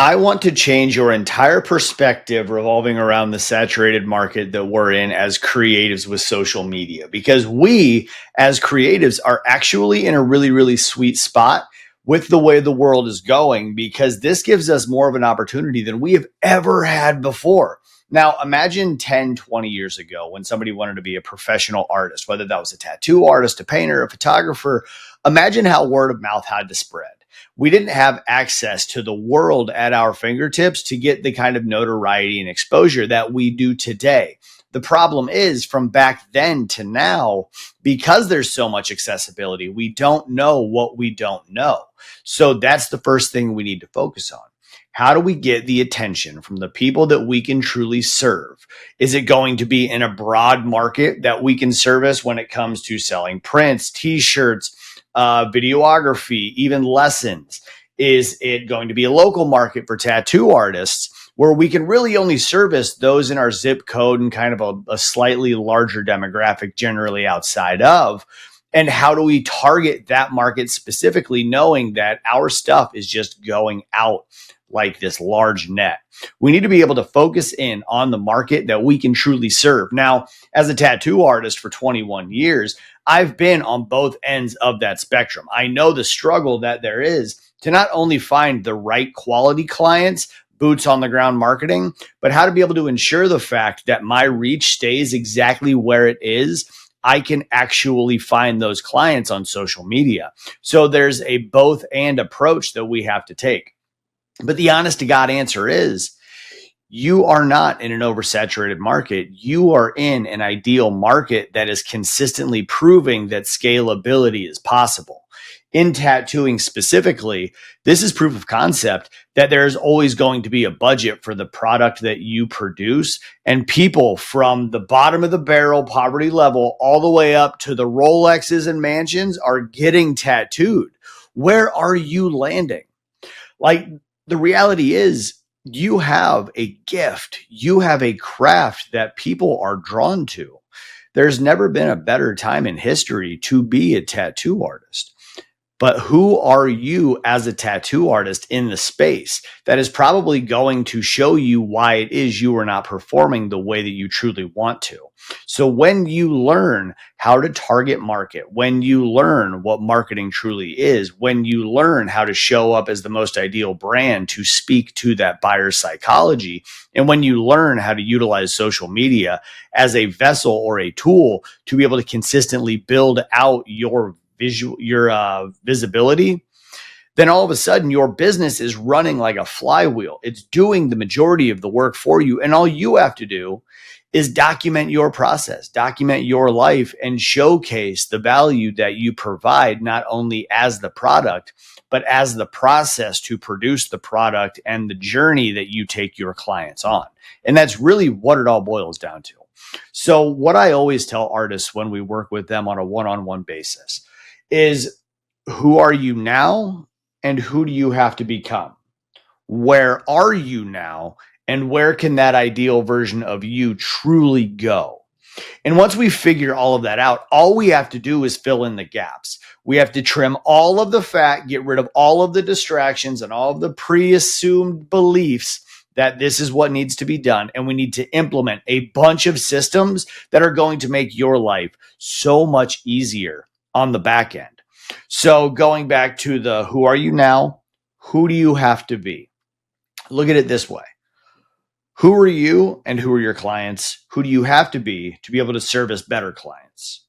I want to change your entire perspective revolving around the saturated market that we're in as creatives with social media, because we as creatives are actually in a really, really sweet spot with the way the world is going, because this gives us more of an opportunity than we have ever had before. Now, imagine 10, 20 years ago when somebody wanted to be a professional artist, whether that was a tattoo artist, a painter, a photographer. Imagine how word of mouth had to spread. We didn't have access to the world at our fingertips to get the kind of notoriety and exposure that we do today. The problem is, from back then to now, because there's so much accessibility, we don't know what we don't know. So that's the first thing we need to focus on. How do we get the attention from the people that we can truly serve? Is it going to be in a broad market that we can service when it comes to selling prints, t-shirts, videography, even lessons? Is it going to be a local market for tattoo artists where we can really only service those in our zip code and kind of a slightly larger demographic generally outside of? And how do we target that market specifically, knowing that our stuff is just going out like this large net? We need to be able to focus in on the market that we can truly serve. Now, as a tattoo artist for 21 years, I've been on both ends of that spectrum. I know the struggle that there is to not only find the right quality clients, boots on the ground marketing, but how to be able to ensure the fact that my reach stays exactly where it is. I can actually find those clients on social media. So there's a both and approach that we have to take. But the honest to God answer is, you are not in an oversaturated market. You are in an ideal market that is consistently proving that scalability is possible. In tattooing specifically, this is proof of concept that there's always going to be a budget for the product that you produce. And people from the bottom of the barrel poverty level all the way up to the Rolexes and mansions are getting tattooed. Where are you landing? Like, the reality is, you have a gift, you have a craft that people are drawn to. There's never been a better time in history to be a tattoo artist. But who are you as a tattoo artist in the space that is probably going to show you why it is you are not performing the way that you truly want to? So when you learn how to target market, when you learn what marketing truly is, when you learn how to show up as the most ideal brand to speak to that buyer's psychology, and when you learn how to utilize social media as a vessel or a tool to be able to consistently build out your visibility, then all of a sudden your business is running like a flywheel. It's doing the majority of the work for you. And all you have to do is document your process, document your life, and showcase the value that you provide, not only as the product, but as the process to produce the product and the journey that you take your clients on. And that's really what it all boils down to. So what I always tell artists when we work with them on a one-on-one basis is, who are you now and who do you have to become? Where are you now and where can that ideal version of you truly go? And once we figure all of that out, all we have to do is fill in the gaps. We have to trim all of the fat, get rid of all of the distractions and all of the pre-assumed beliefs that this is what needs to be done. And we need to implement a bunch of systems that are going to make your life so much easier on the back end. So going back to the who are you now, who do you have to be? Look at it this way. Who are you and who are your clients? Who do you have to be able to service better clients?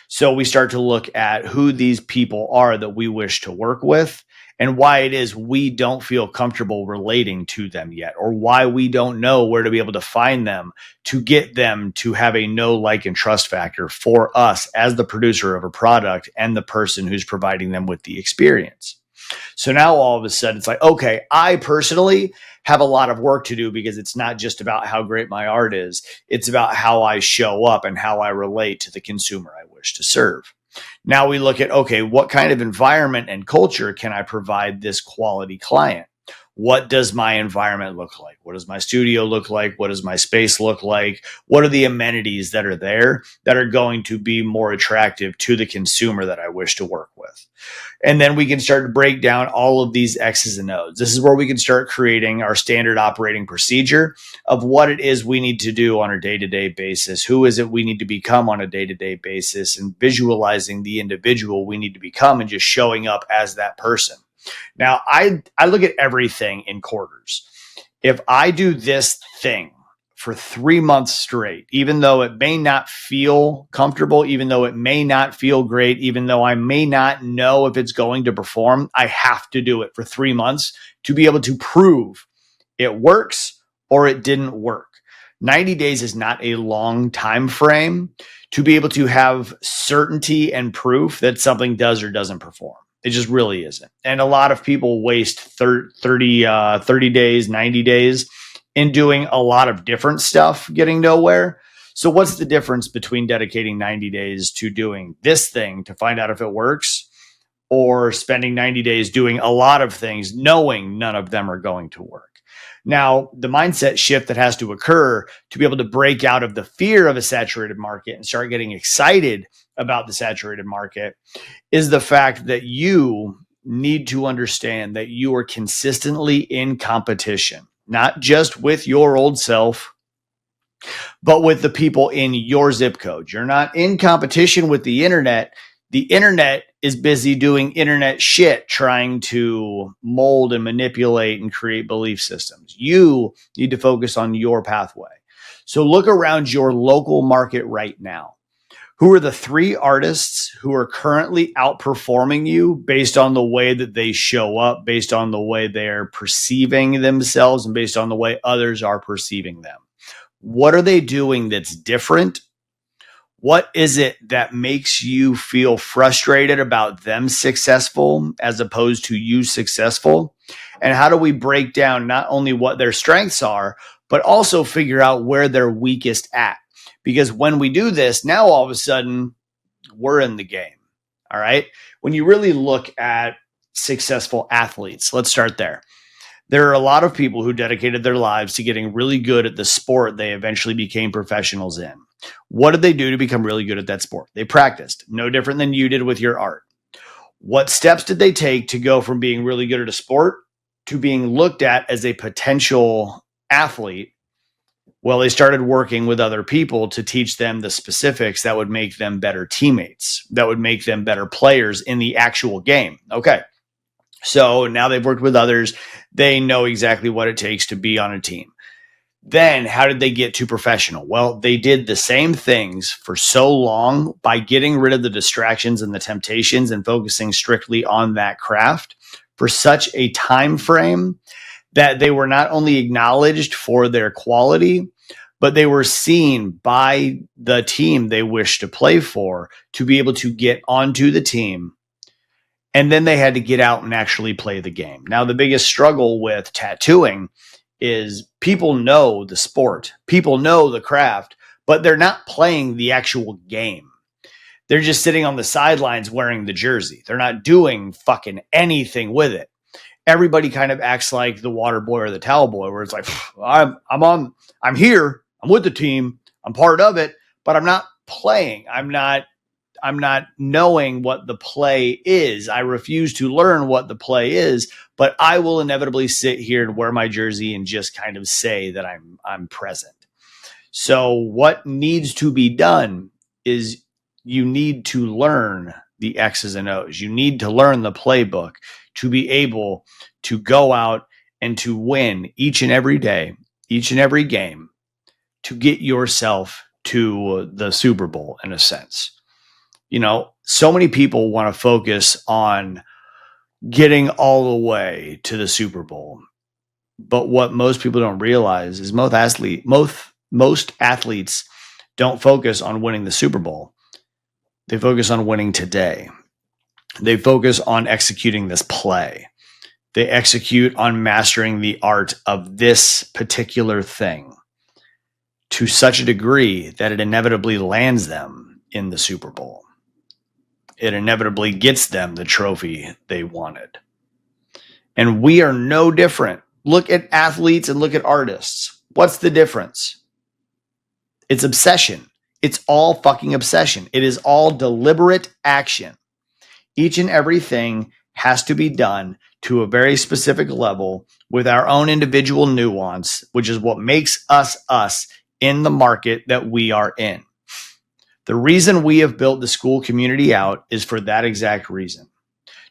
So we start to look at who these people are that we wish to work with and why it is we don't feel comfortable relating to them yet, or why we don't know where to be able to find them to get them to have a know, like, and trust factor for us as the producer of a product and the person who's providing them with the experience. So now all of a sudden it's like, okay, I personally have a lot of work to do, because it's not just about how great my art is. It's about how I show up and how I relate to the consumer I wish to serve. Now we look at, okay, what kind of environment and culture can I provide this quality client? What does my environment look like? What does my studio look like? What does my space look like? What are the amenities that are there that are going to be more attractive to the consumer that I wish to work with? And then we can start to break down all of these X's and O's. This is where we can start creating our standard operating procedure of what it is we need to do on a day-to-day basis. Who is it we need to become on a day-to-day basis, and visualizing the individual we need to become and just showing up as that person. Now, I look at everything in quarters. If I do this thing for 3 months straight, even though it may not feel comfortable, even though it may not feel great, even though I may not know if it's going to perform, I have to do it for 3 months to be able to prove it works or it didn't work. 90 days is not a long time frame to be able to have certainty and proof that something does or doesn't perform. It just really isn't. And a lot of people waste 30 days, 90 days in doing a lot of different stuff, getting nowhere. So what's the difference between dedicating 90 days to doing this thing to find out if it works, or spending 90 days doing a lot of things knowing none of them are going to work? Now, the mindset shift that has to occur to be able to break out of the fear of a saturated market and start getting excited about the saturated market is the fact that you need to understand that you are consistently in competition, not just with your old self, but with the people in your zip code. You're not in competition with the internet. The internet is busy doing internet shit, trying to mold and manipulate and create belief systems. You need to focus on your pathway. So look around your local market right now. Who are the 3 artists who are currently outperforming you based on the way that they show up, based on the way they're perceiving themselves, and based on the way others are perceiving them? What are they doing that's different? What is it that makes you feel frustrated about them successful as opposed to you successful? And how do we break down not only what their strengths are, but also figure out where they're weakest at? Because when we do this, now all of a sudden we're in the game. All right. When you really look at successful athletes, let's start there. There are a lot of people who dedicated their lives to getting really good at the sport they eventually became professionals in. What did they do to become really good at that sport? They practiced, no different than you did with your art. What steps did they take to go from being really good at a sport to being looked at as a potential athlete? Well, they started working with other people to teach them the specifics that would make them better teammates, that would make them better players in the actual game. Okay. So now they've worked with others. They know exactly what it takes to be on a team. Then how did they get to professional? Well, they did the same things for so long by getting rid of the distractions and the temptations and focusing strictly on that craft for such a time frame that they were not only acknowledged for their quality, but they were seen by the team they wished to play for to be able to get onto the team. And then they had to get out and actually play the game. Now, the biggest struggle with tattooing is people know the sport, people know the craft, but they're not playing the actual game. They're just sitting on the sidelines wearing the jersey. They're not doing fucking anything with it. Everybody kind of acts like the water boy or the towel boy, where it's like, I'm here, I'm with the team, I'm part of it, but I'm not playing. I'm not knowing what the play is. I refuse to learn what the play is, but I will inevitably sit here and wear my jersey and just kind of say that I'm present. So what needs to be done is you need to learn the X's and O's. You need to learn the playbook to be able to go out and to win each and every day, each and every game, to get yourself to the Super Bowl in a sense. You know, so many people want to focus on getting all the way to the Super Bowl. But what most people don't realize is most athletes don't focus on winning the Super Bowl. They focus on winning today. They focus on executing this play. They execute on mastering the art of this particular thing to such a degree that it inevitably lands them in the Super Bowl. It inevitably gets them the trophy they wanted. And we are no different Look at athletes and look at artists. What's the difference? It's obsession. It's all fucking obsession. It is all deliberate action. Each and everything has to be done to a very specific level with our own individual nuance, which is what makes us us in the market that we are in. The reason we have built the Skool community out is for that exact reason.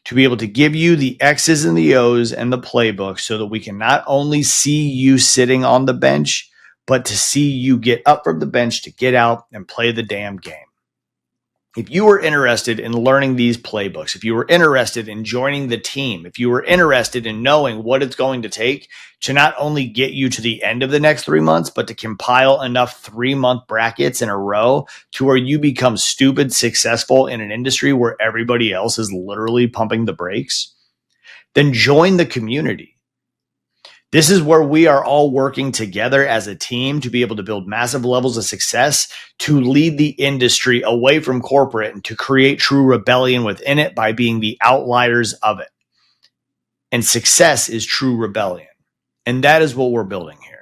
To be able to give you the X's and the O's and the playbook so that we can not only see you sitting on the bench, but to see you get up from the bench to get out and play the damn game. If you were interested in learning these playbooks, if you were interested in joining the team, if you were interested in knowing what it's going to take to not only get you to the end of the next 3 months, but to compile enough 3-month brackets in a row to where you become stupid successful in an industry where everybody else is literally pumping the brakes, then join the community. This is where we are all working together as a team to be able to build massive levels of success, to lead the industry away from corporate and to create true rebellion within it by being the outliers of it. And success is true rebellion. And that is what we're building here.